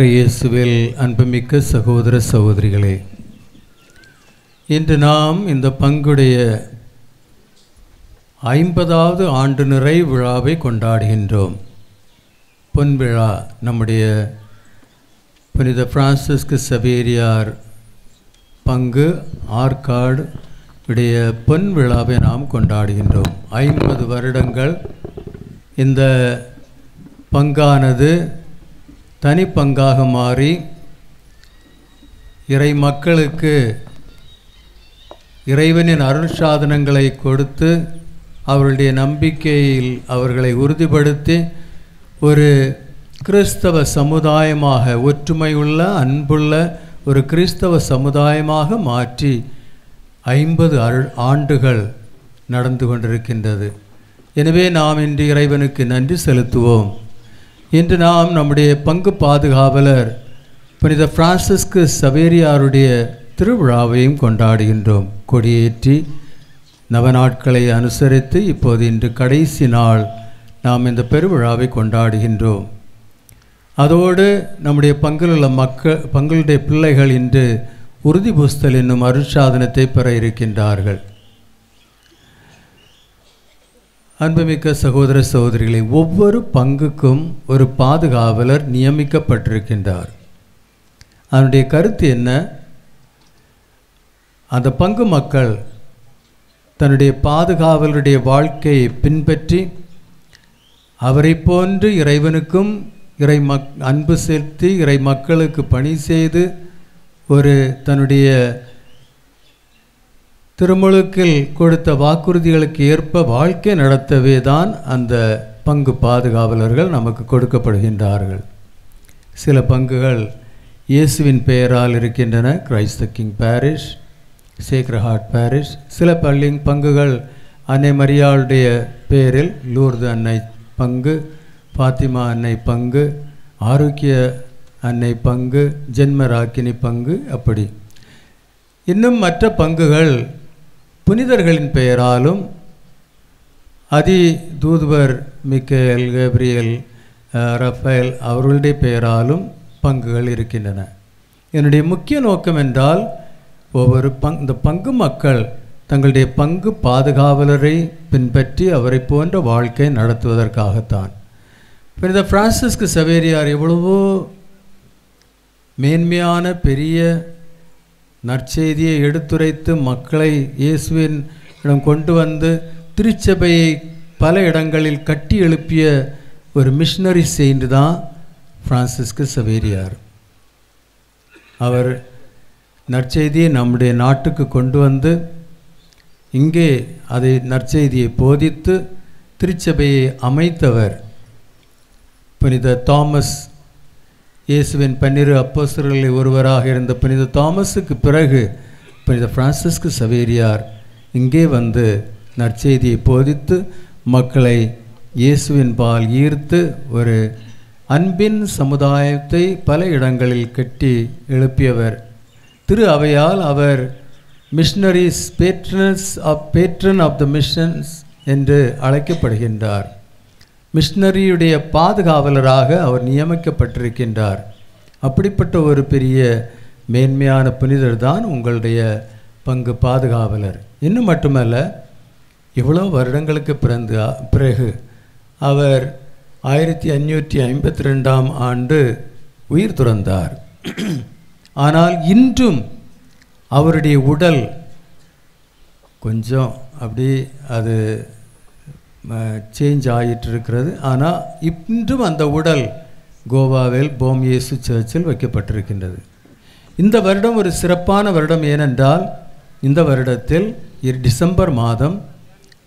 இயேசுவில் அன்புமிக்க சகோதர சகோதரிகளே, இன்று நாம் இந்த பங்குடைய 50வது ஆண்டு நிறை விழாவை கொண்டாடுகின்றோம். பொன்விழா, நம்முடைய புனித பிரான்சிஸ்கு சவேரியார் பங்கு ஆற்காடு உடைய பொன் விழாவை நாம் கொண்டாடுகின்றோம். 50 வருடங்கள் இந்த பங்கானது தனி பங்காக மாறி இறை மக்களுக்கு இறைவனின் அருள் சாதனங்களை கொடுத்து அவர்களுடைய நம்பிக்கையில் அவர்களை உறுதிப்படுத்தி ஒரு கிறிஸ்தவ சமுதாயமாக, ஒற்றுமையுள்ள அன்புள்ள ஒரு கிறிஸ்தவ சமுதாயமாக மாற்றி 50 ஆண்டுகள் நடந்து கொண்டிருக்கின்றது. எனவே நாம் இன்று இறைவனுக்கு நன்றி செலுத்துவோம். இன்று நாம் நம்முடைய பங்கு பாதுகாவலர் புனித பிரான்சிஸ்கு சவேரியாருடைய திருவிழாவையும் கொண்டாடுகின்றோம். கொடியேற்றி நவநாட்களை அனுசரித்து இப்போது இன்று கடைசி நாள் நாம் இந்த பெருவிழாவை கொண்டாடுகின்றோம். அதோடு நம்முடைய பங்கிலுள்ள பங்களுடைய பிள்ளைகள் இன்று உறுதி பூஸ்தல் என்னும் அருட்சாதனத்தை பெற இருக்கின்றார்கள். அன்புமிக்க சகோதர சகோதரிகளை, ஒவ்வொரு பங்குக்கும் ஒரு பாதுகாவலர் நியமிக்கப்பட்டிருக்கின்றார். அதனுடைய கருத்து என்ன? அந்த பங்கு மக்கள் தன்னுடைய பாதுகாவலருடைய வாழ்க்கையை பின்பற்றி அவரை போன்று இறைவனுக்கும் அன்பு செலுத்தி இறை மக்களுக்கு பணி செய்து ஒரு தன்னுடைய திருமுழுக்கில் கொடுத்த வாக்குறுதிகளுக்கு ஏற்ப வாழ்க்கை நடத்தவே தான் அந்த பங்கு பாதுகாவலர்கள் நமக்கு கொடுக்கப்படுகின்றார்கள். சில பங்குகள் இயேசுவின் பெயரால் இருக்கின்றன, Christ the king parish, sacred heart parish. சில பங்குகள் அன்னை மரியாளுடைய பெயரில் லூர்து அன்னை பங்கு, பாத்திமா அன்னை பங்கு, ஆரோக்கிய அன்னை பங்கு, ஜென்மராக்கினி பங்கு. அப்படி இன்னும் மற்ற பங்குகள் புனிதர்களின் பெயராலும் அதி தூதுவர் மிக்கேல், கேப்ரியல், ரஃபேல் அவர்களுடைய பெயராலும் பங்குகள் இருக்கின்றன. என்னுடைய முக்கிய நோக்கம் என்றால் இந்த பங்கு மக்கள் தங்களுடைய பங்கு பாதுகாவலரை பின்பற்றி அவரை போன்ற வாழ்க்கை நடத்துவதற்காகத்தான். புனித பிரான்சிஸ்கு சவேரியார் எவ்வளவோ மேன்மையான பெரிய நற்செய்தியை எடுத்துரைத்து மக்களை இயேசுவின் இடம் கொண்டு வந்து திருச்சபையை பல இடங்களில் கட்டி எழுப்பிய ஒரு மிஷனரி செயின்ட் தான் பிரான்சிஸ்கு சவேரியார். அவர் நற்செய்தியை நம்முடைய நாட்டுக்கு கொண்டு வந்து இங்கே அதை நற்செய்தியை போதித்து திருச்சபையை அமைத்தவர். புனித தாமஸ், இயேசுவின் 12 அப்போஸ்தலர்களில் ஒருவராக இருந்த புனித தாமஸுக்கு பிறகு புனித பிரான்சிஸ்கு சவேரியார் இங்கே வந்து நற்செய்தியை போதித்து மக்களை இயேசுவின் பால் ஈர்த்து ஒரு அன்பின் சமுதாயத்தை பல இடங்களில் கட்டி எழுப்பியவர். திரு அவையால் அவர் missionaries patron of the missions என்று அழைக்கப்படுகின்றார். மிஷனரியுடைய பாதுகாவலராக அவர் நியமிக்கப்பட்டிருக்கின்றார். அப்படிப்பட்ட ஒரு பெரிய மேன்மையான புனிதர் தான் உங்களுடைய பங்கு பாதுகாவலர். இன்னும் மட்டுமல்ல, இவ்வளோ வருடங்களுக்கு பிறகு அவர் 1552ஆம் ஆண்டு உயிர் துறந்தார். ஆனால் இன்றும் அவருடைய உடல் கொஞ்சம் அப்படி அது சேஞ்ச் ஆகிட்டு இருக்கிறது. ஆனால் இன்றும் அந்த உடல் கோவாவில் போம் இயேசு சர்ச்சில் வைக்கப்பட்டிருக்கின்றது. இந்த வருடம் ஒரு சிறப்பான வருடம். ஏனென்றால் இந்த வருடத்தில் டிசம்பர் மாதம்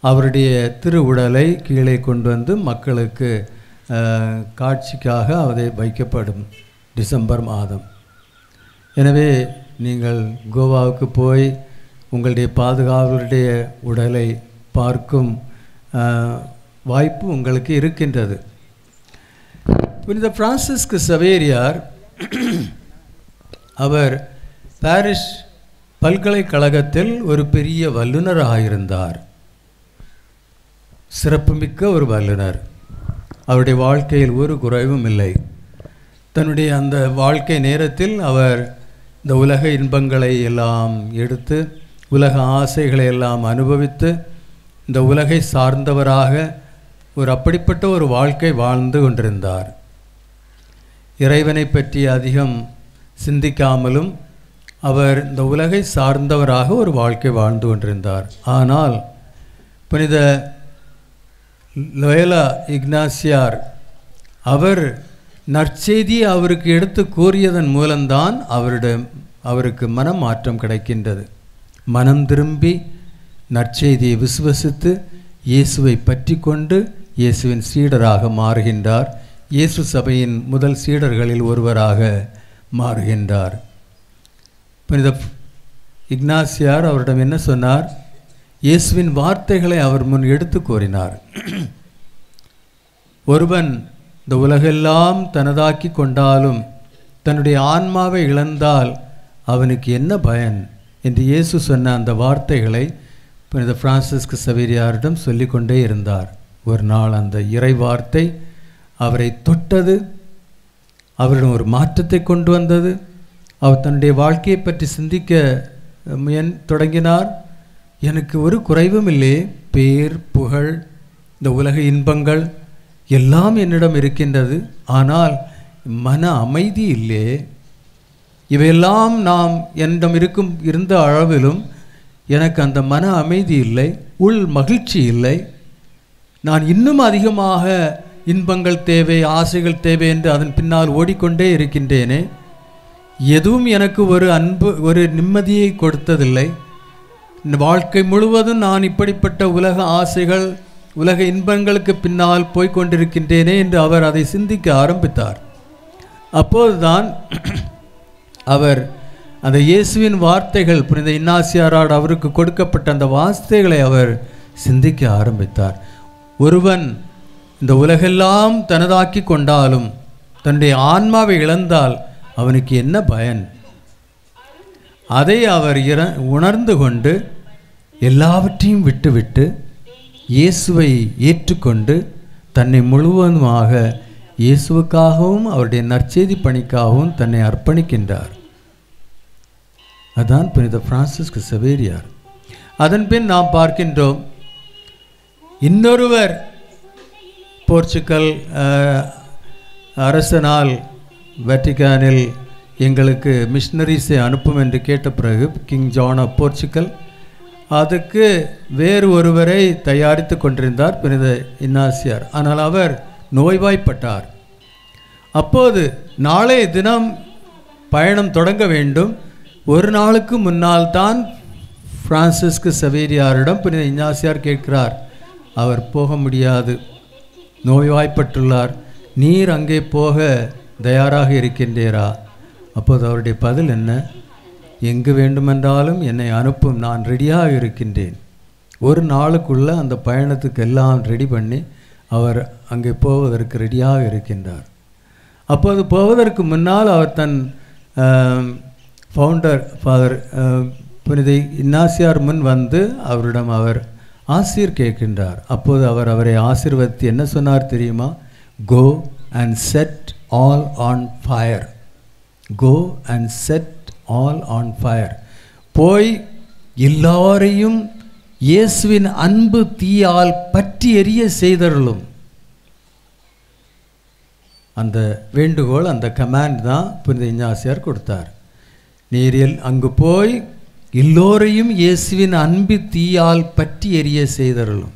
அவருடைய திரு உடலை கீழே கொண்டு வந்து மக்களுக்கு காட்சிக்காக அதை வைக்கப்படும் டிசம்பர் மாதம். எனவே நீங்கள் கோவாவுக்கு போய் உங்களுடைய பாதுகாவலருடைய உடலை பார்க்கும் வாய்ப்பு உங்களுக்கு இருக்கின்றது. புனித பிரான்சிஸ்கு சவேரியார் அவர் பாரிஸ் பல்கலைக்கழகத்தில் ஒரு பெரிய வல்லுநராக இருந்தார். சிறப்புமிக்க ஒரு வல்லுனர். அவருடைய வாழ்க்கையில் ஒரு குறைவும் இல்லை. தன்னுடைய அந்த வாழ்க்கை நேரத்தில் அவர் இந்த உலக இன்பங்களை எல்லாம் எடுத்து உலக ஆசைகளை எல்லாம் அனுபவித்து இந்த உலகை சார்ந்தவராக அப்படிப்பட்ட ஒரு வாழ்க்கை வாழ்ந்து கொண்டிருந்தார். இறைவனை பற்றி அதிகம் சிந்திக்காமலும் அவர் இந்த உலகை சார்ந்தவராக ஒரு வாழ்க்கை வாழ்ந்து கொண்டிருந்தார். ஆனால் புனித லோயலா இக்னாசியார் அவர் நற்செய்தியை அவருக்கு எடுத்து கூறியதன் மூலம்தான் அவருக்கு மனமாற்றம் கிடைக்கின்றது. மனம் திரும்பி நற்செய்தியை விசுவசித்து இயேசுவை பற்றி கொண்டு இயேசுவின் சீடராக மாறுகின்றார். இயேசு சபையின் முதல் சீடர்களில் ஒருவராக மாறுகின்றார். புனித இக்னாசியார் அவரிடம் என்ன சொன்னார்? இயேசுவின் வார்த்தைகளை அவர் முன் எடுத்து கூறினார். ஒருவன் இந்த உலகெல்லாம் தனதாக்கி கொண்டாலும் தன்னுடைய ஆன்மாவை இழந்தால் அவனுக்கு என்ன பயன் என்று இயேசு சொன்ன அந்த வார்த்தைகளை புனித பிரான்சிஸ்கு சவேரியாரிடம் சொல்லிக்கொண்டே இருந்தார். ஒரு நாள் அந்த இறை வார்த்தை அவரை தொட்டது, அவரிடம் ஒரு மாற்றத்தை கொண்டு வந்தது. அவர் தன்னுடைய வாழ்க்கையை பற்றி சிந்திக்க தொடங்கினார். எனக்கு ஒரு குறைவும் இல்லை, பேர் புகழ் இந்த உலக இன்பங்கள் எல்லாம் என்னிடம் இருக்கின்றது, ஆனால் மன அமைதி இல்லை. இவையெல்லாம் நாம் என்னிடம் இருந்த அளவிலும் எனக்கு அந்த மன அமைதி இல்லை, உள் மகிழ்ச்சி இல்லை. நான் இன்னும் அதிகமாக இன்பங்கள் தேவை, ஆசைகள் தேவை என்று அதன் பின்னால் ஓடிக்கொண்டே இருக்கின்றேனே. எதுவும் எனக்கு ஒரு நிம்மதியை கொடுத்ததில்லை. வாழ்க்கை முழுவதும் நான் இப்படிப்பட்ட உலக ஆசைகள் உலக இன்பங்களுக்கு பின்னால் போய்கொண்டிருக்கின்றேனே என்று அவர் அதை சிந்திக்க ஆரம்பித்தார். அப்போதுதான் அவர் அந்த இயேசுவின் வார்த்தைகள் புனித இன்னாசியாரால் அவருக்கு கொடுக்கப்பட்ட அந்த வார்த்தைகளை அவர் சிந்திக்க ஆரம்பித்தார். ஒருவன் இந்த உலகெல்லாம் தனதாக்கி கொண்டாலும் தன்னுடைய ஆன்மாவை இழந்தால் அவனுக்கு என்ன பயன்? அதை அவர் உணர்ந்து கொண்டு எல்லாவற்றையும் விட்டுவிட்டு இயேசுவை ஏற்றுக்கொண்டு தன்னை முழுவதுமாக இயேசுவுக்காகவும் அவருடைய நற்செய்தி பணிக்காகவும் தன்னை அர்ப்பணிக்கின்றார். அதான் புனித பிரான்சிஸ்கு சவேரியார். அதன் பின் நாம் பார்க்கின்றோம், இன்னொருவர் போர்ச்சுகல் அரசனால் வெட்டிக்கானில் எங்களுக்கு மிஷனரிஸை அனுப்பும் என்று கேட்ட பிறகு கிங் ஜான் ஆஃப் போர்ச்சுகல் அதுக்கு வேறு ஒருவரை தயாரித்து கொண்டிருந்தார் புனித இன்னாசியார். ஆனால் அவர் நோய்வாய்ப்பட்டார். அப்போது நாளைய தினம் பயணம் தொடங்க வேண்டும். ஒரு நாளுக்கு முன்னால் தான் பிரான்சிஸ்கு சவேரியாரிடம் புனித இன்னாசியார் கேட்கிறார், அவர் போக முடியாது, நோய்வாய்ப்பட்டுள்ளார், நீர் அங்கே போக தயாராக இருக்கின்றீரா? அப்போது அவருடைய பதில் என்ன? எங்கு வேண்டுமென்றாலும் என்னை அனுப்பும், நான் ரெடியாக இருக்கின்றேன். ஒரு நாளுக்குள்ளே அந்த பயணத்துக்கு எல்லாம் ரெடி பண்ணி அவர் அங்கே போவதற்கு ரெடியாக இருக்கின்றார். அப்போது போவதற்கு முன்னால் அவர் தன் ஃபவுண்டர் ஃபாதர் புனித இன்னாசியார் முன் வந்து அவரிடம் அவர் ஆசீர் கேட்கின்றார். அப்போது அவர் அவரை ஆசீர்வதித்து என்ன சொன்னார் தெரியுமா? Go and set all on fire. Go and set all on fire. போய் எல்லாரையும் இயேசுவின் அன்பு தீயால் பற்றி எரிய செய்தருளும். அந்த வேண்டுகோள், அந்த கமாண்ட் தான் புனித இன்னாசியார் கொடுத்தார். நீரில் அங்கு போய் எல்லோரையும் இயேசுவின் அன்பு தீயால் பற்றி எரிய செய்தருளும்.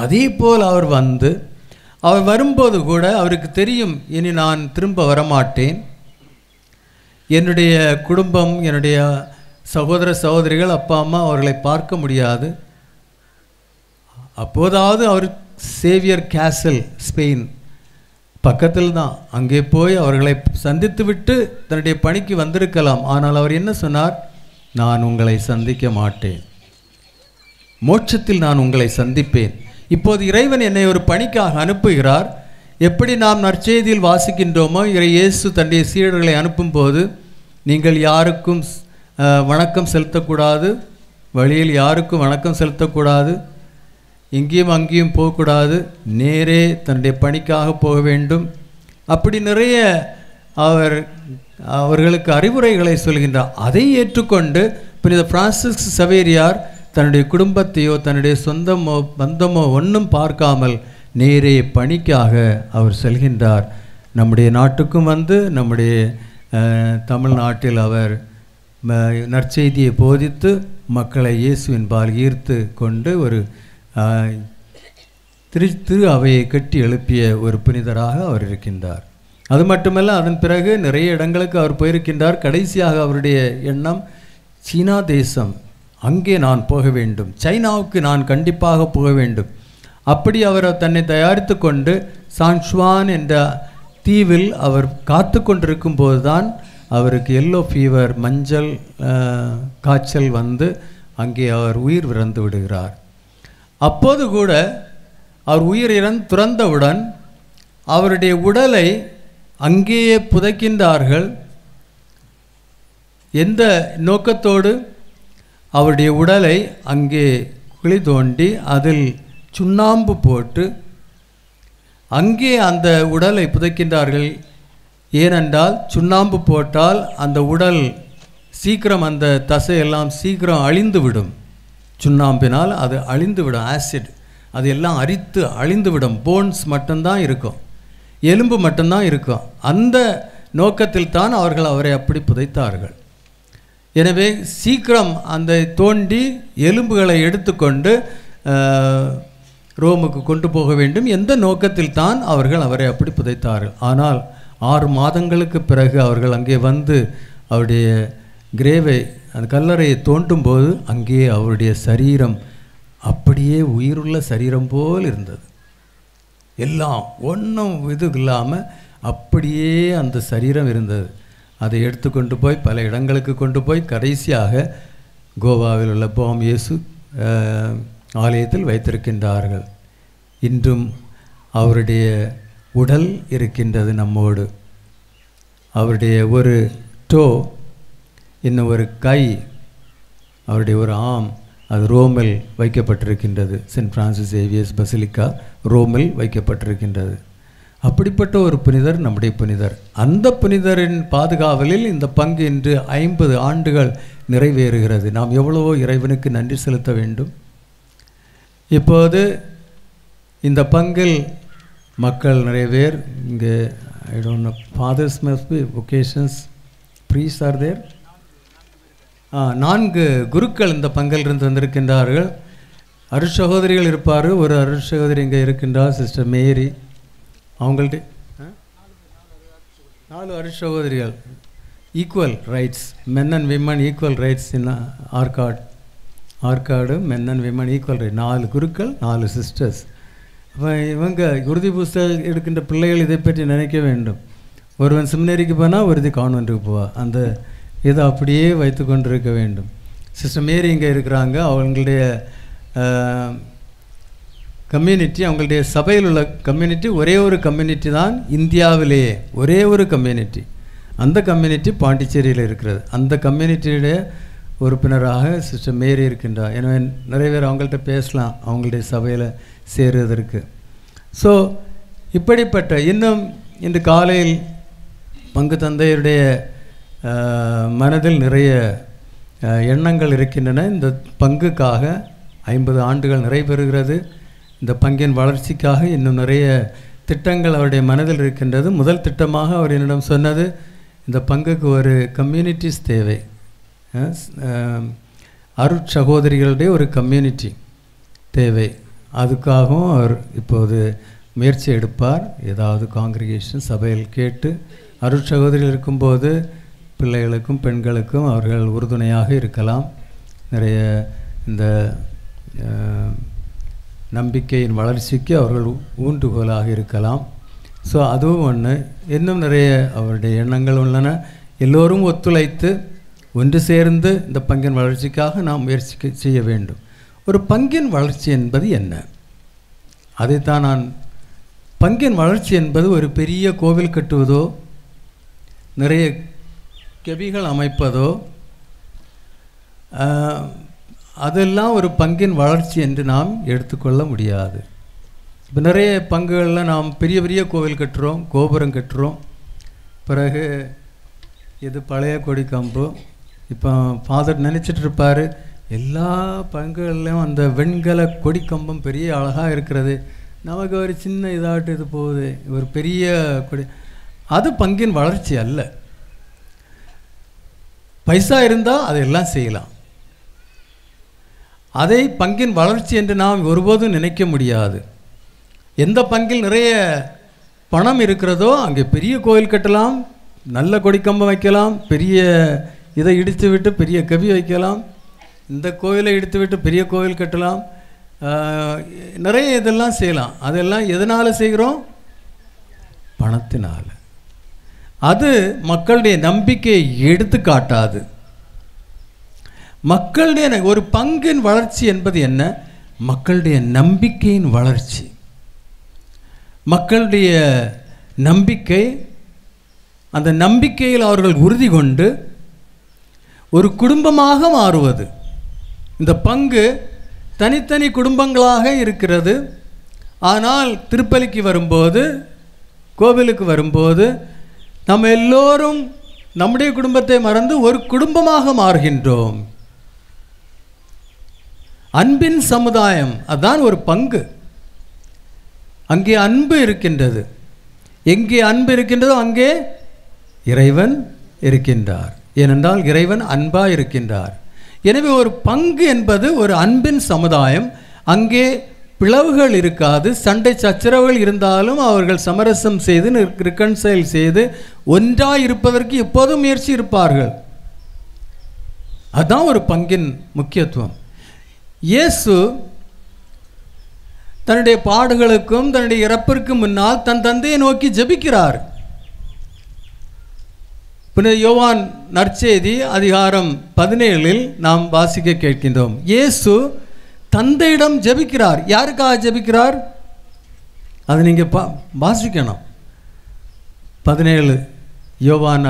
அதே போல் அவர் வரும்போது கூட அவருக்கு தெரியும், இனி நான் திரும்ப வரமாட்டேன், என்னுடைய குடும்பம், என்னுடைய சகோதர சகோதரிகள், அப்பா அம்மா அவர்களை பார்க்க முடியாது. அப்போதாவது அவர் சேவியர் கேசல் ஸ்பெயின் பக்கத்தில் தான், அங்கே போய் அவர்களை சந்தித்து விட்டு தன்னுடைய பணிக்கு வந்திருக்கலாம். ஆனால் அவர் என்ன சொன்னார்? நான் உங்களை சந்திக்க மாட்டேன், மோட்சத்தில் நான் உங்களை சந்திப்பேன். இப்போது இறைவன் என்னை ஒரு பணிக்காக அனுப்புகிறார். எப்படி நாம் நற்செய்தியில் வாசிக்கின்றோமோ, இயேசு தன்னுடைய சீடர்களை அனுப்பும்போது நீங்கள் யாருக்கும் வணக்கம் செலுத்தக்கூடாது, வழியில் யாருக்கும் வணக்கம் செலுத்தக்கூடாது, இங்கேயும் அங்கேயும் போகக்கூடாது, நேரே தன்னுடைய பணிக்காக போக வேண்டும். அப்படி நிறைய அவர்களுக்கு அறிவுரைகளை சொல்கின்றார். அதை ஏற்றுக்கொண்டு புனித பிரான்சிஸ் சவேரியார் தன்னுடைய குடும்பத்தையோ தன்னுடைய சொந்தமோ பந்தமோ ஒன்றும் பார்க்காமல் நேரே பணிக்காக அவர் செல்கின்றார். நம்முடைய நாட்டுக்கும் வந்து நம்முடைய தமிழ்நாட்டில் அவர் நற்செய்தியை போதித்து மக்களை இயேசுவின் பால் ஈர்த்து கொண்டு ஒரு திரு அவையை கட்டி எழுப்பிய ஒரு புனிதராக அவர் இருக்கின்றார். அது மட்டுமல்ல, அதன் பிறகு நிறைய இடங்களுக்கு அவர் போயிருக்கின்றார். கடைசியாக அவருடைய எண்ணம் சீனா தேசம், அங்கே நான் போக வேண்டும், சைனாவுக்கு நான் கண்டிப்பாக போக வேண்டும். அப்படி அவர் தன்னை தயாரித்து கொண்டு சான்சுவான் என்ற தீவில் அவர் காத்து கொண்டிருக்கும் போது தான் அவருக்கு எல்லோ ஃபீவர், மஞ்சள் காய்ச்சல் வந்து அங்கே அவர் உயிர் இறந்து விடுகிறார். அப்போது கூட அவர் உயிர் துறந்தவுடன் அவருடைய உடலை அங்கேயே புதைக்கின்றார்கள். எந்த நோக்கத்தோடு? அவருடைய உடலை அங்கே குழி தோண்டி அதில் சுண்ணாம்பு போட்டு அங்கே அந்த உடலை புதைக்கின்றார்கள். ஏனென்றால் சுண்ணாம்பு போட்டால் அந்த உடல் சீக்கிரம், அந்த தசையெல்லாம் சீக்கிரம் அழிந்துவிடும். சுண்ணாம்பினால் அது அழிந்துவிடும். ஆசிட் அது எல்லாம் அரித்து அழிந்துவிடும். போன்ஸ் மட்டும்தான் இருக்கும், எலும்பு மட்டும்தான் இருக்கும். அந்த நோக்கத்தில் தான் அவர்கள் அவரை அப்படி புதைத்தார்கள். எனவே சீக்கிரம் அந்த தோண்டி எலும்புகளை எடுத்துக்கொண்டு ரோமுக்கு கொண்டு போக வேண்டும் எந்த நோக்கத்தில் தான் அவர்கள் அவரை அப்படி புதைத்தார்கள். ஆனால் 6 மாதங்களுக்கு பிறகு அவர்கள் அங்கே வந்து அவருடைய கிரேவை, அந்த கல்லறையை தோண்டும் போது அங்கே அவருடைய சரீரம் அப்படியே உயிருள்ள சரீரம் போல் இருந்தது. எல்லாம் ஒன்றும் இது இல்லாமல் அப்படியே அந்த சரீரம் இருந்தது. அதை எடுத்துக்கொண்டு போய் பல இடங்களுக்கு கொண்டு போய் கடைசியாக கோவாவில் உள்ள பாம் இயேசு ஆலயத்தில் வைத்திருக்கின்றார்கள். இன்றும் அவருடைய உடல் இருக்கின்றது நம்மோடு. அவருடைய ஒரு டோ, இன்னும் ஒரு கை, அவருடைய ஒரு ஆம், அது ரோமில் வைக்கப்பட்டிருக்கின்றது. சென்ட் பிரான்சிஸ் சேவியர்ஸ் பசிலிக்கா ரோமில் வைக்கப்பட்டிருக்கின்றது. அப்படிப்பட்ட ஒரு புனிதர் நம்முடைய புனிதர். அந்த புனிதரின் பாதுகாவலில் இந்த பங்கு இன்று 50 ஆண்டுகள் நிறைவேறுகிறது. நாம் எவ்வளவோ இறைவனுக்கு நன்றி செலுத்த வேண்டும். இப்போது இந்த பங்கில் மக்கள் நிறைய பேர் இங்கே, I don't know, fathers must be vocations, priest are there. 4 குருக்கள் இந்த பங்கில் இருந்து வந்திருக்கின்றார்கள். அருட்சகோதரிகள் இருப்பார். ஒரு அருட்சகோதரி இங்கே இருக்கின்றார், சிஸ்டர் மேரி. அவங்கள்ட்ட 4 அருட்சகோதரிகள். Equal rights, men and women equal rights in Arcot men and women equal right. 4 குருக்கள், 4 சிஸ்டர்ஸ். அப்போ இவங்க உறுதி புஸ்தகம் எடுக்கின்ற பிள்ளைகள் இதை பற்றி நினைக்க வேண்டும். ஒருவன் செமினரிக்கு போனால் ஒருத்தி கான்வென்ட்டுக்கு போவா. அந்த இதை அப்படியே வைத்து கொண்டிருக்க வேண்டும். சிஸ்டர் மேரி இங்கே இருக்கிறாங்க. அவங்களுடைய கம்யூனிட்டி, அவங்களுடைய சபையில் உள்ள கம்யூனிட்டி ஒரே ஒரு கம்யூனிட்டி தான் இந்தியாவிலேயே, ஒரே ஒரு கம்யூனிட்டி. அந்த கம்யூனிட்டி பாண்டிச்சேரியில் இருக்கிறது. அந்த கம்யூனிட்டியுடைய உறுப்பினராக சிஸ்டர் மேரி இருக்கின்றார். எனவே நிறைய பேர் அவங்கள்ட்ட பேசலாம் அவங்களுடைய சபையில் சேருவதற்கு. ஸோ இப்படிப்பட்ட இன்னும் இன்று காலையில் பங்கு தந்தையருடைய மனதில் நிறைய எண்ணங்கள் இருக்கின்றன. இந்த பங்குக்காக 50 ஆண்டுகள் நிறைவேறுகிறது. இந்த பங்கின் வளர்ச்சிக்காக இன்னும் நிறைய திட்டங்கள் அவருடைய மனதில் இருக்கின்றது. முதல் திட்டமாக அவர் என்னிடம் சொன்னது, இந்த பங்குக்கு ஒரு கம்யூனிட்டிஸ் தேவை, அருட்சகோதரிகளுடைய ஒரு கம்யூனிட்டி தேவை. அதுக்காகவும் அவர் இப்போது முயற்சி எடுப்பார். ஏதாவது காங்கிரிகேஷன் சபையில் கேட்டு, அருட்சகோதரிகள் இருக்கும்போது பிள்ளைகளுக்கும் பெண்களுக்கும் அவர்கள் உறுதுணையாக இருக்கலாம். நிறைய இந்த நம்பிக்கையின் வளர்ச்சிக்கு அவர்கள் ஊன்றுகோலாக இருக்கலாம். ஸோ அதுவும் ஒன்று. இன்னும் நிறைய அவருடைய எண்ணங்கள் உள்ளன. எல்லோரும் ஒத்துழைத்து ஒன்று சேர்ந்து இந்த பங்கின் வளர்ச்சிக்காக நாம் முயற்சி செய்ய வேண்டும். ஒரு பங்கின் வளர்ச்சி என்பது என்ன? அதைத்தான் நான், பங்கின் வளர்ச்சி என்பது ஒரு பெரிய கோவில் கட்டுவதோ, நிறைய கெபிகள் அமைப்பதோ, அதெல்லாம் ஒரு பங்கின் வளர்ச்சி என்று நாம் எடுத்துக்கொள்ள முடியாது. இப்போ நிறைய பங்குகளில் நாம் பெரிய பெரிய கோவில் கட்டுறோம், கோபுரம் கட்டுறோம், பிறகு இது பழைய கொடி கம்பு. இப்போ ஃபாதர் நினச்சிட்டு இருப்பார், எல்லா பங்குகள்லையும் அந்த வெண்கல கொடி கம்பம் பெரிய அழகாக இருக்கிறது, நமக்கு ஒரு சின்ன இதாட்டு இது போகுது, ஒரு பெரிய கொடி. அது பங்கின் வளர்ச்சி அல்ல. பைசா இருந்தால் அதையெல்லாம் செய்யலாம். அதை பங்கின் வளர்ச்சி என்று நாம் ஒருபோதும் நினைக்க முடியாது. எந்த பங்கில் நிறைய பணம் இருக்கிறதோ அங்கே பெரிய கோயில் கட்டலாம், நல்ல கொடிக்கம்பம் வைக்கலாம், பெரிய இதை இடித்து விட்டு பெரிய கவி வைக்கலாம், இந்த கோயிலை இடித்து விட்டு பெரிய கோயில் கட்டலாம், நிறைய இதெல்லாம் செய்யலாம். அதெல்லாம் எதனால் செய்கிறோம்? பணத்தினால். அது மக்களுடைய நம்பிக்கையை எடுத்து காட்டாது. மக்களுடைய ஒரு பங்கின் வளர்ச்சி என்பது என்ன? மக்களுடைய நம்பிக்கையின் வளர்ச்சி. மக்களுடைய நம்பிக்கை, அந்த நம்பிக்கையில் அவர்கள் உறுதி கொண்டு ஒரு குடும்பமாக மாறுவது. இந்த பங்கு தனித்தனி குடும்பங்களாக இருக்கிறது. ஆனால் திருப்பலிக்கு வரும்போது, கோவிலுக்கு வரும்போது நம்ம எல்லோரும் நம்முடைய குடும்பத்தை மறந்து ஒரு குடும்பமாக மாறுகின்றோம். அன்பின் சமுதாயம், அதுதான் ஒரு பங்கு. அங்கே அன்பு இருக்கின்றது. எங்கே அன்பு இருக்கின்றதோ அங்கே இறைவன் இருக்கின்றார். ஏனென்றால் இறைவன் அன்பாக இருக்கின்றார். எனவே ஒரு பங்கு என்பது ஒரு அன்பின் சமுதாயம். அங்கே பிளவுகள் இருக்காது. சண்டை சச்சரவுகள் இருந்தாலும் அவர்கள் சமரசம் செய்து ரிகன்சைல் செய்து ஒன்றாக இருப்பதற்கு எப்போதும் முயற்சி இருப்பார்கள். அதுதான் ஒரு பங்கின் முக்கியத்துவம். இயேசு தன்னுடைய பாடுகளுக்கும் தன்னுடைய இறப்பிற்கு முன்னால் தன் தந்தையை நோக்கி ஜெபிக்கிறார். புனித யோவான் நற்செய்தி அதிகாரம் 17 நாம் வாசிக்க கேட்கின்றோம். இயேசு தந்தையிடம் ஜெபிக்கிறார். யாருக்காக ஜெபிக்கிறார்? அது நீங்கள் வாசிக்கணும். 17 யோவான்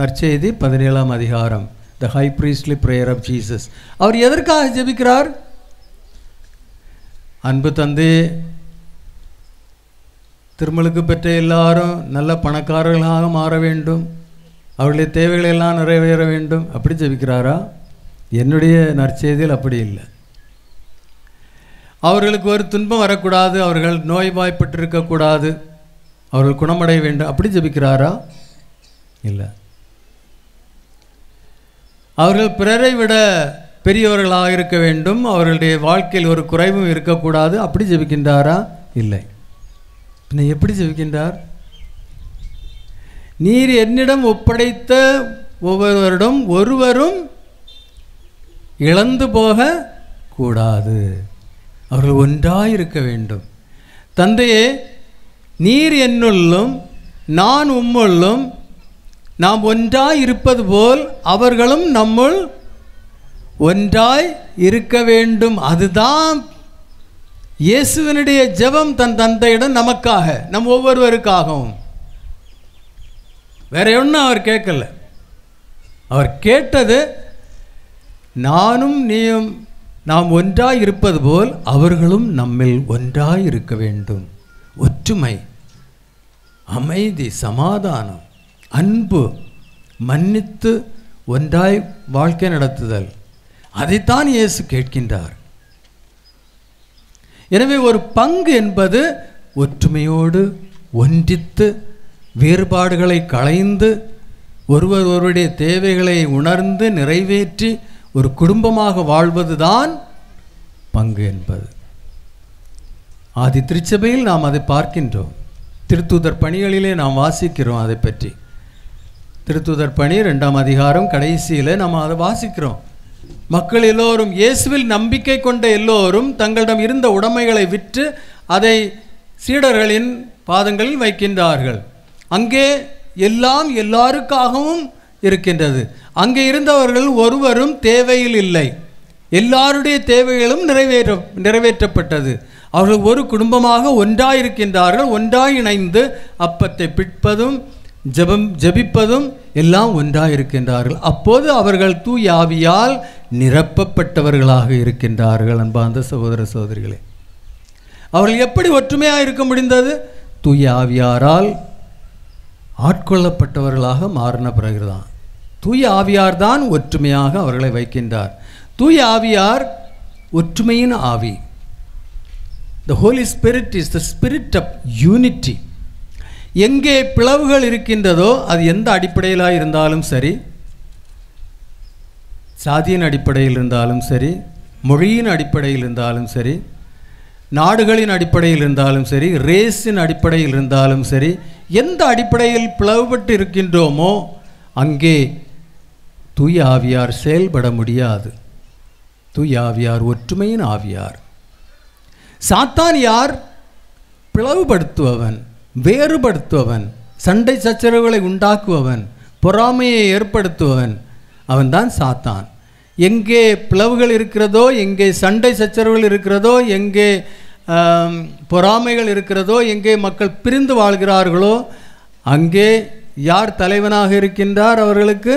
நற்செய்தி 17ஆம் அதிகாரம், the high priestly prayer of Jesus. அவர் எதற்காக ஜெபிக்கிறார்? அன்பு தந்தை, திருமலுக்கு பெற்ற எல்லாரும் நல்ல பணக்காரர்களாக மாற வேண்டும், அவர்களுடைய தேவைகளை எல்லாம் நிறைவேற வேண்டும், அப்படி ஜெபிக்கிறாரா? என்னுடைய நற்செய்தியில் அப்படி இல்லை. அவர்களுக்கு ஒரு துன்பம் வரக்கூடாது, அவர்கள் நோய்வாய்ப்பட்டிருக்கக்கூடாது, அவர்கள் குணமடைய வேண்டும், அப்படி ஜெபிக்கிறாரா? இல்லை. அவர்கள் பிறரை விட பெரியவர்களாக இருக்க வேண்டும், அவர்களுடைய வாழ்க்கையில் ஒரு குறைவும் இருக்கக்கூடாது, அப்படி ஜெபிக்கின்றாரா? இல்லை. பின்ன எப்படி ஜெபிக்கின்றார்? நீர் என்னிடம் ஒப்படைத்த ஒவ்வொருவரிடம் ஒருவரும் இழந்து போக கூடாது, அவர்கள் ஒன்றாய் இருக்க வேண்டும். தந்தையே, நீர் என்னுள்ளும் நான் உம்முள்ளும் நாம் ஒன்றாய் இருப்பது போல் அவர்களும் நம்முள் ஒன்றாய் இருக்க வேண்டும். அதுதான் இயேசுவினுடைய ஜெபம் தன் தந்தையிடம் நமக்காக, நம் ஒவ்வொருவருக்காகவும். வேற ஒன்றும் அவர் கேட்கல. அவர் கேட்டது, நானும் நீயும் நாம் ஒன்றாய் இருப்பது போல் அவர்களும் நம்மில் ஒன்றாய் இருக்க வேண்டும். ஒற்றுமை, அமைதி, சமாதானம், அன்பு, மன்னித்து ஒன்றாய் வாழ்க்கை நடத்துதல், அதைத்தான் இயேசு கேட்கின்றார். எனவே ஒரு பங்கு என்பது ஒற்றுமையோடு ஒன்றித்து வேறுபாடுகளை களைந்து ஒருவருடைய தேவைகளை உணர்ந்து நிறைவேற்றி ஒரு குடும்பமாக வாழ்வதுதான் பங்கு என்பது. ஆதி திருச்சபையில் நாம் அதை பார்க்கின்றோம். திருத்தூதர் பணிகளிலே நாம் வாசிக்கிறோம் அதை பற்றி. திருத்தூதர் பணி 2ஆம் அதிகாரம் கடைசியில் நாம் அதை வாசிக்கிறோம். மக்கள் எல்லோரும், இயேசுவில் நம்பிக்கை கொண்ட எல்லோரும் தங்களிடம் இருந்த உடைமைகளை விற்று அதை சீடர்களின் பாதங்களில் வைக்கின்றார்கள். அங்கே எல்லாம் எல்லாருக்காகவும் இருக்கின்றது. அங்கே இருந்தவர்கள் ஒருவரும் தேவையில் இல்லை. எல்லாருடைய தேவைகளும் நிறைவேற்றப்பட்டது. அவர்கள் ஒரு குடும்பமாக ஒன்றாயிருக்கின்றார்கள். ஒன்றாய் இணைந்து அப்பத்தை பிற்பதும் ஜெபிப்பதும் எல்லாம் ஒன்றாயிருக்கின்றார்கள். அப்போது அவர்கள் தூய ஆவியால் நிரப்பப்பட்டவர்களாக இருக்கின்றார்கள். அன்பார்ந்த சகோதர சகோதரிகளே, அவர்கள் எப்படி ஒற்றுமையாக இருக்க முடிந்தது? தூய ஆவியாரால் ஆட்கொள்ளப்பட்டவர்களாக மாறின பிறகுதான். தூய ஆவியார் தான் ஒற்றுமையாக அவர்களை வைக்கின்றார். தூய ஆவியார் ஒற்றுமையின் ஆவி. The Holy Spirit is the spirit of unity. எங்கே பிளவுகள் இருக்கின்றதோ அது எந்த அடிப்படையிலாக இருந்தாலும் சரி, சாதியின் அடிப்படையில் இருந்தாலும் சரி, மொழியின் அடிப்படையில் இருந்தாலும் சரி, நாடுகளின் அடிப்படையில் இருந்தாலும் சரி, ரேஸின் அடிப்படையில் இருந்தாலும் சரி, எந்த அடிப்படையில் பிளவுபட்டு இருக்கின்றோமோ அங்கே தூய ஆவியார் செயல்பட முடியாது. தூய ஆவியார் ஒற்றுமையின் ஆவியார். சாத்தான் யார்? பிளவுபடுத்துபவன், வேறுபடுத்துபவன், சண்டை சச்சரவுகளை உண்டாக்குபவன், பொறாமையை ஏற்படுத்துபவன். அவன்தான் சாத்தான். எங்கே பிளவுகள் இருக்கிறதோ, எங்கே சண்டை சச்சரவுகள் இருக்கிறதோ, எங்கே பொறாமைகள் இருக்கிறதோ, எங்கே மக்கள் பிரிந்து வாழ்கிறார்களோ அங்கே யார் தலைவனாக இருக்கின்றார்? அவர்களுக்கு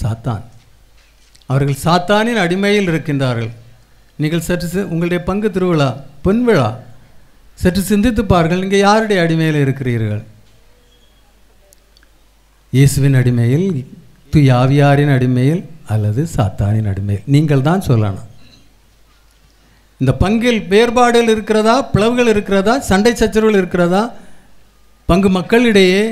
சாத்தான். அவர்கள் சாத்தானின் அடிமையில் இருக்கின்றார்கள். நீங்கள் சற்று உங்களுடைய பங்கு திருவிழா, பொன் விழா, சற்று சிந்தித்து பாருங்கள். நீங்கள் யாருடைய அடிமையில் இருக்கிறீர்கள்? இயேசுவின் அடிமையில், தூய ஆவியாரின் அடிமையில், அல்லது சாத்தானின் அடிமையில்? நீங்கள் தான் சொல்லணும். இந்த பங்கில் வேறுபாடுகள் இருக்கிறதா, பிளவுகள் இருக்கிறதா, சண்டை சச்சரவுகள் இருக்கிறதா? பங்கு மக்களிடையே,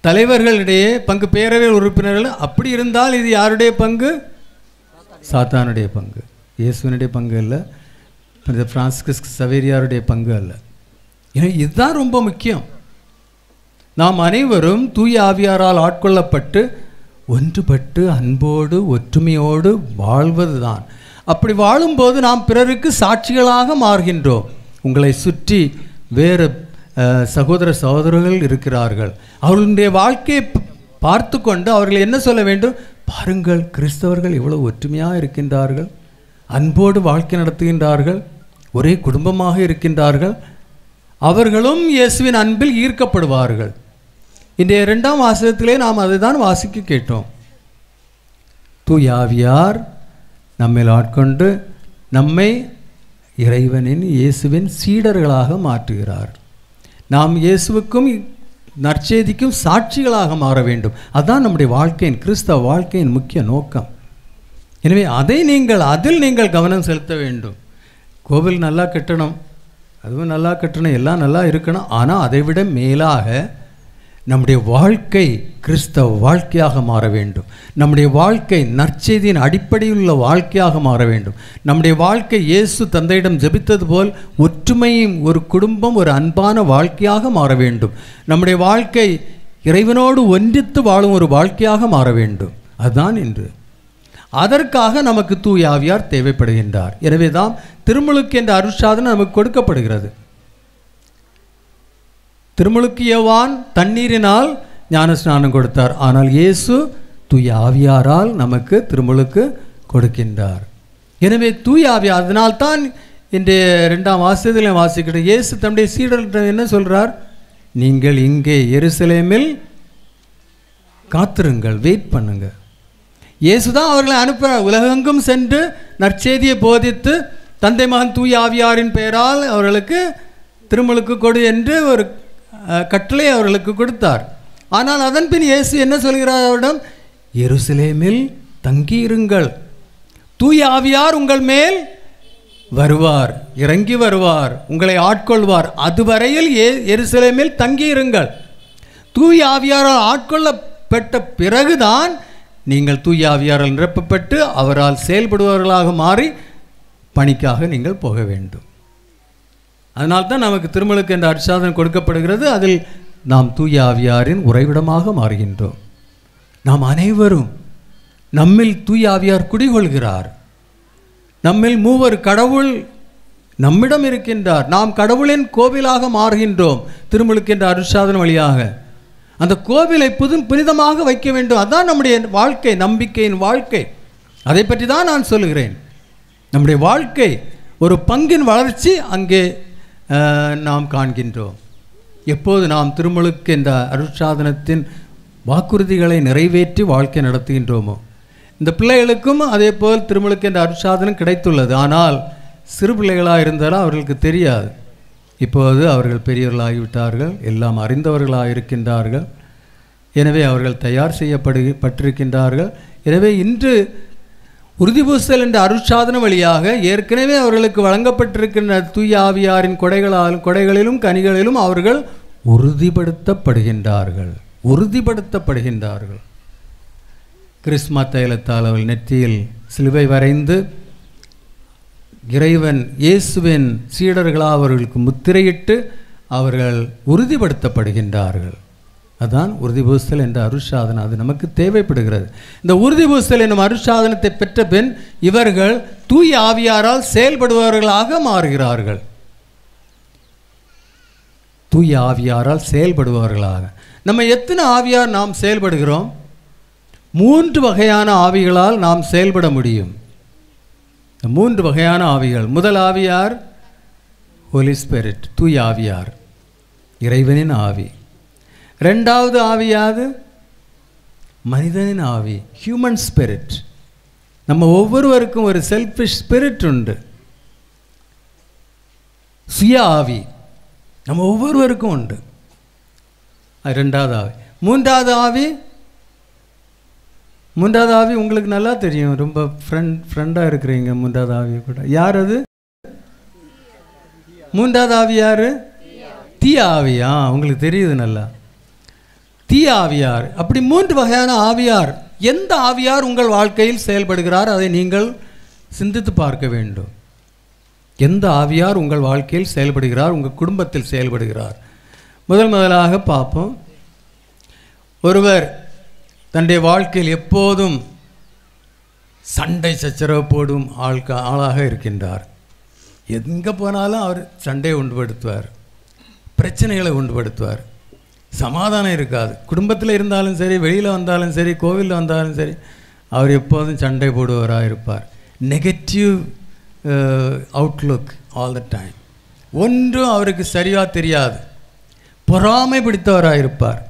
தலைவர்களிடையே, பங்கு பேரவை உறுப்பினர்கள், அப்படி இருந்தால் இது யாருடைய பங்கு? சாத்தானுடைய பங்கு. இயேசுவினுடைய பங்கு அல்ல, பிரான்சிஸ் சவேரியாருடைய பங்கு அல்ல. ஏன்னா இதுதான் ரொம்ப முக்கியம். நாம் அனைவரும் தூய ஆவியாரால் ஆட்கொள்ளப்பட்டு ஒன்றுபட்டு அன்போடு ஒற்றுமையோடு வாழ்வது தான். அப்படி வாழும்போது நாம் பிறருக்கு சாட்சிகளாக மாறுகின்றோம். உங்களை சுற்றி வேறு சகோதர சகோதரர்கள் இருக்கிறார்கள். அவர்களுடைய வாழ்க்கையை பார்த்து கொண்டு அவர்கள் என்ன சொல்ல வேண்டும்? பாருங்கள், கிறிஸ்தவர்கள் எவ்வளவு ஒற்றுமையாக இருக்கின்றார்கள், அன்போடு வாழ்க்கை நடத்துகின்றார்கள், ஒரே குடும்பமாக இருக்கின்றார்கள், அவர்களும் இயேசுவின் அன்பில் ஈர்க்கப்படுவார்கள். இன்றைய 2ஆம் வாசகத்திலே நாம் அதை தான் வாசிக்க கேட்டோம். தூய ஆவியார் நம்மில் ஆட்கொண்டு நம்மை இறைவனின் இயேசுவின் சீடர்களாக மாற்றுகிறார். நாம் இயேசுவுக்கும் நற்செய்திக்கும் சாட்சிகளாக மாற வேண்டும். அதுதான் நம்முடைய வாழ்க்கையின், கிறிஸ்தவ வாழ்க்கையின் முக்கிய நோக்கம். எனவே அதில் நீங்கள் கவனம் செலுத்த வேண்டும். கோவில் நல்லா கட்டணும், அதுவும் நல்லா கட்டணும், எல்லாம் நல்லா இருக்கணும். ஆனால் அதை விட மேலாக நம்முடைய வாழ்க்கை கிறிஸ்தவ வாழ்க்கையாக மாற வேண்டும். நம்முடைய வாழ்க்கை நற்செய்தியின் அடிப்படையில் உள்ள வாழ்க்கையாக மாற வேண்டும். நம்முடைய வாழ்க்கை இயேசு தந்தையிடம் ஜெபித்தது போல் ஒற்றுமையும், ஒரு குடும்பம், ஒரு அன்பான வாழ்க்கையாக மாற வேண்டும். நம்முடைய வாழ்க்கை இறைவனோடு ஒன்றித்து வாழும் ஒரு வாழ்க்கையாக மாற வேண்டும். அதுதான் இன்று. அதற்காக நமக்கு தூய ஆவியார் தேவைப்படுகின்றார். எனவே தான் திருமுழுக்கு என்ற அருட்சாதனம் நமக்கு கொடுக்கப்படுகிறது. திருமுழுக்கு யோவான் தண்ணீரினால் ஞானஸ்நானம் கொடுத்தார். ஆனால் இயேசு தூய ஆவியாரால் நமக்கு திருமுழுக்கு கொடுக்கின்றார். எனவே தூய ஆவியார், அதனால்தான் இன்றைய 2ஆம் வாசகத்தில் வாசிக்கிற இயேசு தம்முடைய சீடர்களிடம் என்ன சொல்கிறார்? நீங்கள் இங்கே எருசலேமில் காத்திருங்கள், வெயிட் பண்ணுங்க. இயேசு தான் அவர்களை அனுப்புகிறார். உலகெங்கும் சென்று நற்செய்தியை போதித்து தந்தை மகன் தூய ஆவியாரின் பெயரால் அவர்களுக்கு திருமுழுக்கு கொடு என்று ஒரு கட்டளை அவர்களுக்கு கொடுத்தார். ஆனால் அதன் பின் இயேசு என்ன சொல்கிறார் அவரிடம்? எருசலேமில் தங்கியிருங்கள், தூய ஆவியார் உங்கள் மேல் வருவார், இறங்கி வருவார், உங்களை ஆட்கொள்வார், அதுவரையில் எருசலேமில் தங்கியிருங்கள். தூய ஆவியாரால் ஆட்கொள்ளப்பட்ட பிறகுதான் நீங்கள் தூய ஆவியாரால் நிரப்பப்பட்டு அவரால் செயல்படுபவர்களாக மாறி பணிக்காக நீங்கள் போக வேண்டும். அதனால்தான் நமக்கு திருமுழுக்கு என்ற அருட்சாதனம் கொடுக்கப்படுகிறது. அதில் நாம் தூய ஆவியாரின் உறைவிடமாக மாறுகின்றோம். நாம் அனைவரும், நம்மில் தூய ஆவியார் குடிகொள்கிறார். நம்மில் மூவர் கடவுள் நம்மிடம் இருக்கின்றார். நாம் கடவுளின் கோவிலாக மாறுகின்றோம் திருமுழுக்கு என்ற அருட்சாதனம் வழியாக. அந்த கோவிலை புனிதமாக வைக்க வேண்டும். அதுதான் நம்முடைய வாழ்க்கை, நம்பிக்கையின் வாழ்க்கை. அதை பற்றி தான் நான் சொல்லுகிறேன். நம்முடைய வாழ்க்கை ஒரு பங்கின் வளர்ச்சி அங்கே நாம் காண்கின்றோம். எப்போது நாம் திருமுழுக்கு என்ற அருட்சாதனத்தின் வாக்குறுதிகளை நிறைவேற்றி வாழ்க்கை நடத்துகின்றோமோ. இந்த பிள்ளைகளுக்கும் அதே போல் திருமுழுக்கு என்ற அருட்சாதனம் கிடைத்துள்ளது. ஆனால் சிறு பிள்ளைகளாக இருந்தாலும் அவர்களுக்கு தெரியாது. இப்போது அவர்கள் பெரியவர்களாகிவிட்டார்கள், எல்லாம் அறிந்தவர்களாக இருக்கின்றார்கள். எனவே அவர்கள் தயார் செய்யப்பட்டிருக்கின்றார்கள். எனவே இன்று உறுதிபூசல் என்ற அருட்சாதன வழியாக ஏற்கனவே அவர்களுக்கு வழங்கப்பட்டிருக்கின்ற தூய ஆவியாரின் கொடைகளிலும் கனிகளிலும் அவர்கள் உறுதிப்படுத்தப்படுகின்றார்கள். கிறிஸ்மா தைலத்தால் அவள் நெற்றியில் சிலுவை வரைந்து இறைவன் இயேசுவின் சீடர்களாக அவர்களுக்கு முத்திரையிட்டு அவர்கள் உறுதிப்படுத்தப்படுகின்றார்கள். அதுதான் உறுதிபூசல் என்ற அருட்சாதனம். அது நமக்கு தேவைப்படுகிறது. இந்த உறுதிபூசல் என்னும் அருட்சாதனத்தை பெற்ற பின் இவர்கள் தூய ஆவியாரால் செயல்படுபவர்களாக மாறுகிறார்கள். தூய ஆவியாரால் செயல்படுபவர்களாக. நம்ம எத்தனை ஆவியார் நாம் செயல்படுகிறோம்? 3 வகையான ஆவிகளால் நாம் செயல்பட முடியும். 3 வகையான ஆவிகள். முதல் ஆவியார் ஹோலி ஸ்பிரிட், தூய ஆவியார், இறைவனின் ஆவி. 2வது ஆவியாது மனிதனின் ஆவி, ஹியூமன் ஸ்பிரிட். நம்ம ஒவ்வொருவருக்கும் ஒரு செல்ஃபிஷ் ஸ்பிரிட் உண்டு, சுய ஆவி நம்ம ஒவ்வொருவருக்கும் உண்டு. 2வது ஆவி. 3வது ஆவி உங்களுக்கு நல்லா தெரியும், ரொம்ப ஃப்ரெண்டாக இருக்கிறீங்க 3வது ஆவி கூட. யார் அது? 3வது ஆவி யார்? தீய ஆவியா? உங்களுக்கு தெரியுது நல்லா. தீய ஆவியார். அப்படி 3 வகையான ஆவியார். எந்த ஆவியார் உங்கள் வாழ்க்கையில் செயல்படுகிறார் அதை நீங்கள் சிந்தித்து பார்க்க வேண்டும். எந்த ஆவியார் உங்கள் வாழ்க்கையில் செயல்படுகிறார், உங்கள் குடும்பத்தில் செயல்படுகிறார்? முதலாக பார்ப்போம். ஒருவர் தன்னுடைய வாழ்க்கையில் எப்போதும் சண்டை சச்சரவு போடும் ஆளாக இருக்கின்றார். எங்கே போனாலும் அவர் சண்டையை உண்டுபடுத்துவார், பிரச்சனைகளை உண்டுபடுத்துவார், சமாதானம் இருக்காது. குடும்பத்தில் இருந்தாலும் சரி, வெளியில் வந்தாலும் சரி, கோவிலில் வந்தாலும் சரி, அவர் எப்போதும் சண்டை போடுவராக இருப்பார். Negative Outlook all the time. ஒன்றும் அவருக்கு சரியாக தெரியாது. பொறாமை பிடித்தவராக இருப்பார்.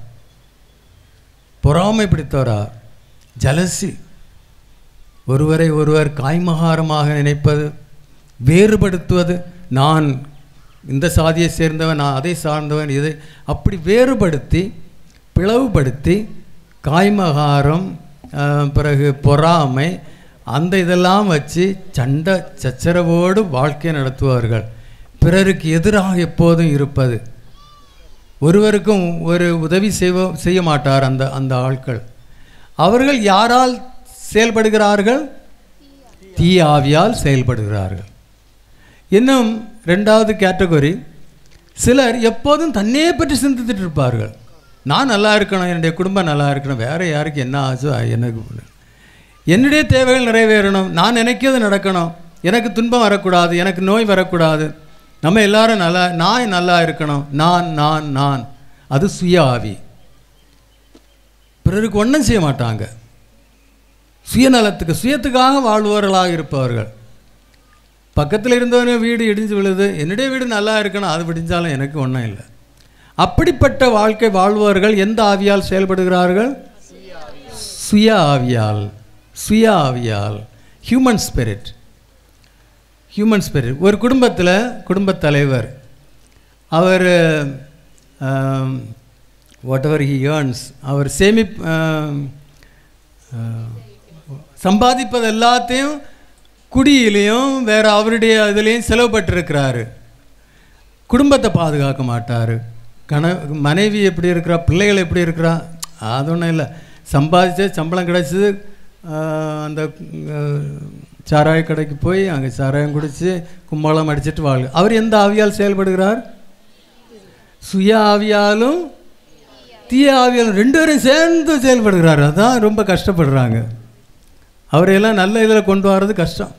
பொறாமை பிடித்தவரா, ஜலசி, ஒருவரை ஒருவர் காய்மகாரமாக நினைப்பது, வேறுபடுத்துவது. நான் இந்த சாதியை சேர்ந்தவன், நான் அதை சார்ந்தவன், இதை அப்படி வேறுபடுத்தி பிளவுபடுத்தி காய்மகாரம், பிறகு பொறாமை, அந்த இதெல்லாம் வச்சு சண்டை சச்சரவோடு வாழ்க்கை நடத்துவார்கள். பிறருக்கு எதிராக எப்போதும் இருப்பது, ஒருவருக்கும் ஒரு உதவி செய்ய மாட்டார் அந்த ஆட்கள். அவர்கள் யாரால் செயல்படுகிறார்கள்? தீய ஆவியால் செயல்படுகிறார்கள். இன்னும் 2வது கேட்டகரி, சிலர் எப்போதும் தன்னையே பற்றி சிந்தித்துட்டு இருப்பார்கள். நான் நல்லா இருக்கணும், என்னுடைய குடும்பம் நல்லா இருக்கணும், வேறு யாருக்கு என்ன ஆச்சோ எனக்கு, என்னுடைய தேவைகள் நிறைவேறணும், நான் நினைக்கிறது நடக்கணும், எனக்கு துன்பம் வரக்கூடாது, எனக்கு நோய் வரக்கூடாது, நம்ம எல்லாரும் நான் நல்லா இருக்கணும், நான். அது சுய ஆவி. பிறருக்கு ஒன்றும் செய்ய மாட்டாங்க. சுயத்துக்காக வாழ்பவர்களாக இருப்பவர்கள். பக்கத்தில் இருந்தவனே வீடு இடிஞ்சு விழுது, என்னுடைய வீடு நல்லா இருக்கணும், அது விடிஞ்சாலும் எனக்கு ஒன்றும் இல்லை. அப்படிப்பட்ட வாழ்க்கை வாழ்பவர்கள் எந்த ஆவியால் செயல்படுகிறார்கள்? சுய ஆவியால், ஹியூமன் ஸ்பிரிட். ஒரு குடும்பத்தில் குடும்பத் தலைவர், அவர் வாட் எவர் ஹி ஏர்ன்ஸ், அவர் சம்பாதிப்பது எல்லாத்தையும் குடியிலையும் வேறு அவருடைய இதுலேயும் செலவுப்பட்டிருக்கிறாரு. குடும்பத்தை பாதுகாக்க மாட்டார். மனைவி எப்படி இருக்கிறா, பிள்ளைகள் எப்படி இருக்கிறா, அது ஒன்றும் இல்லை. சம்பாதிச்ச சம்பளம் கிடச்சிது, அந்த சாராய கடைக்கு போய் அங்கே சாராயம் குடித்து கும்பலம் அடிச்சுட்டு வாழ்க. அவர் எந்த ஆவியால் செயல்படுகிறார்? சுய ஆவியாலும் தீய ஆவியாலும் 2 பேரும் சேர்ந்து செயல்படுகிறார். அதுதான் ரொம்ப கஷ்டப்படுறாங்க. அவரையெல்லாம் நல்ல இதில் கொண்டு வர்றது கஷ்டம்.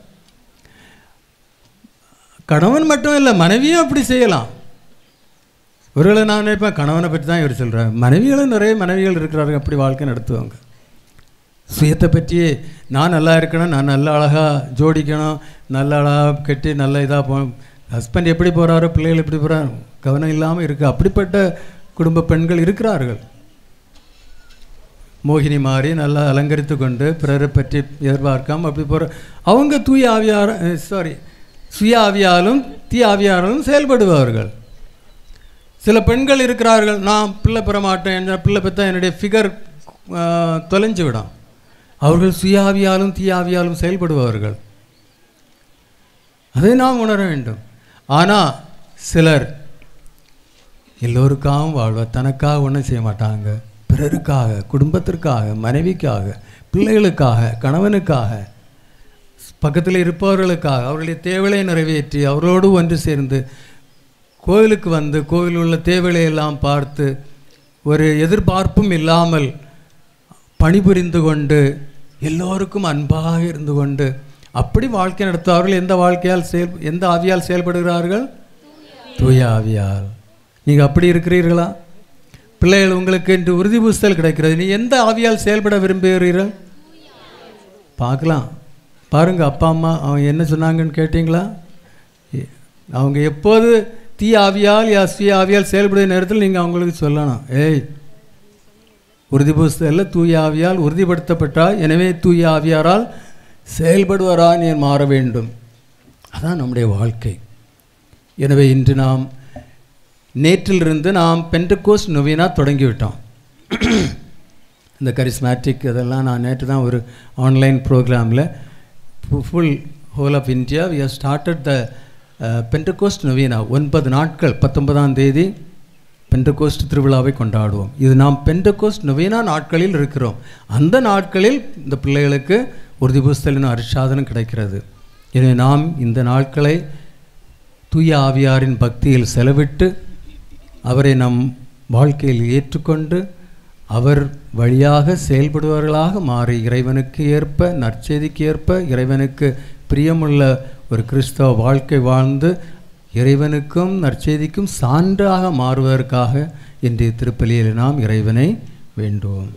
கணவன் மட்டும் இல்லை, மனைவியும் அப்படி செய்யலாம். ஒருவேளை நான் நினைப்பேன், கணவனை பற்றி தான் இவர் சொல்கிறார். மனைவிகளும் நிறைய மனைவிகள் இருக்கிறார்கள் அப்படி வாழ்க்கை நடத்துவாங்க. சுயத்தை பற்றியே நான் நல்லா இருக்கணும், நான் நல்ல அழகாக ஜோடிக்கணும், நல்ல அழகாக கட்டி நல்ல இதாக போகணும், ஹஸ்பண்ட் எப்படி போகிறாரோ பிள்ளைகள் எப்படி போகிறாரோ கவனம் இல்லாமல் இருக்குது. அப்படிப்பட்ட குடும்ப பெண்கள் இருக்கிறார்கள். மோகினி மாதிரி நல்லா அலங்கரித்து கொண்டு பிறரை பற்றி எதிர்பார்க்காமல் அப்படி போகிற அவங்க சுய ஆவியாலும் தீய ஆவியாலும் செயல்படுபவர்கள். சில பெண்கள் இருக்கிறார்கள், நான் பிள்ளை பெற மாட்டேன், என் பிள்ளை பெற்றா என்னுடைய ஃபிகர் தொலைஞ்சு விடும். அவர்கள் சுயாவியாலும் தீயாவியாலும் செயல்படுபவர்கள். அதை நாம் உணர வேண்டும். ஆனால் சிலர் எல்லோருக்காகவும் வாழ்வார், தனக்காக ஒன்றும் செய்ய மாட்டாங்க. பிறருக்காக, குடும்பத்திற்காக, மனைவிக்காக, பிள்ளைகளுக்காக, கணவனுக்காக, பக்கத்தில் இருப்பவர்களுக்காக அவர்களுடைய தேவையை நிறைவேற்றி அவரோடு ஒன்று சேர்ந்து கோவிலுக்கு வந்து கோவிலில் உள்ள தேவையெல்லாம் பார்த்து ஒரு எதிர்பார்ப்பும் இல்லாமல் பணிபுரிந்து கொண்டு எல்லோருக்கும் அன்பாக இருந்து கொண்டு அப்படி வாழ்க்கை நடத்துவார்கள். எந்த ஆவியால் செயல்படுகிறார்கள்? தூய ஆவியால். நீங்கள் அப்படி இருக்கிறீர்களா? பிள்ளைகள் உங்களுக்கு இன்று உறுதி பூசுதல் கிடைக்கிறது. நீ எந்த ஆவியால் செயல்பட விரும்புகிறீர்கள்? பார்க்கலாம். பாருங்கள், அப்பா அம்மா அவங்க என்ன சொன்னாங்கன்னு கேட்டிங்களா? அவங்க எப்போது தீ ஆவியால் சுய ஆவியால் செயல்படுற நேரத்தில் நீங்கள் அவங்களுக்கு சொல்லணும், ஏய் உறுதி பூசுதலில் தூய ஆவியால் உறுதிப்படுத்தப்பட்டால், எனவே தூய ஆவியாரால் செயல்படுவரா நீ மாற வேண்டும். அதான் நம்முடைய வாழ்க்கை. எனவே இன்று நாம் நேற்றிலிருந்து நாம் பெண்டகோஸ்ட் நொவேனா தொடங்கிவிட்டோம். இந்த கரிஸ்மேட்டிக் அதெல்லாம் நான் நேற்று தான் ஒரு ஆன்லைன் ப்ரோக்ராமில் full whole of India we have started the Pentecost novena. 9 நாட்கள் 19ஆம் தேதி பெண்டகோஸ்ட் திருவிழாவை கொண்டாடுவோம். இது நாம் பெண்டகோஸ்ட் நொவேனா நாட்களில் இருக்கிறோம். அந்த நாட்களில் இந்த பிள்ளைகளுக்கு உறுதி பூசுதலின் அருட்சாதனம் கிடைக்கிறது. எனவே நாம் இந்த நாட்களை தூய ஆவியாரின் பக்தியில் செலவிட்டு அவரை நம் வாழ்க்கையில் ஏற்றுக்கொண்டு அவர் வழியாக செயல்படுபவர்களாக மாறி இறைவனுக்கு ஏற்ப, நற்செய்திக்கு ஏற்ப, இறைவனுக்கு பிரியமுள்ள ஒரு கிறிஸ்தவ வாழ்க்கை வாழ்ந்து இறைவனுக்கும் நற்செய்திக்கும் சான்றாக மாறுவதற்காக இன்றைய திருப்பலியில் நாம் இறைவனை வேண்டுவோம்.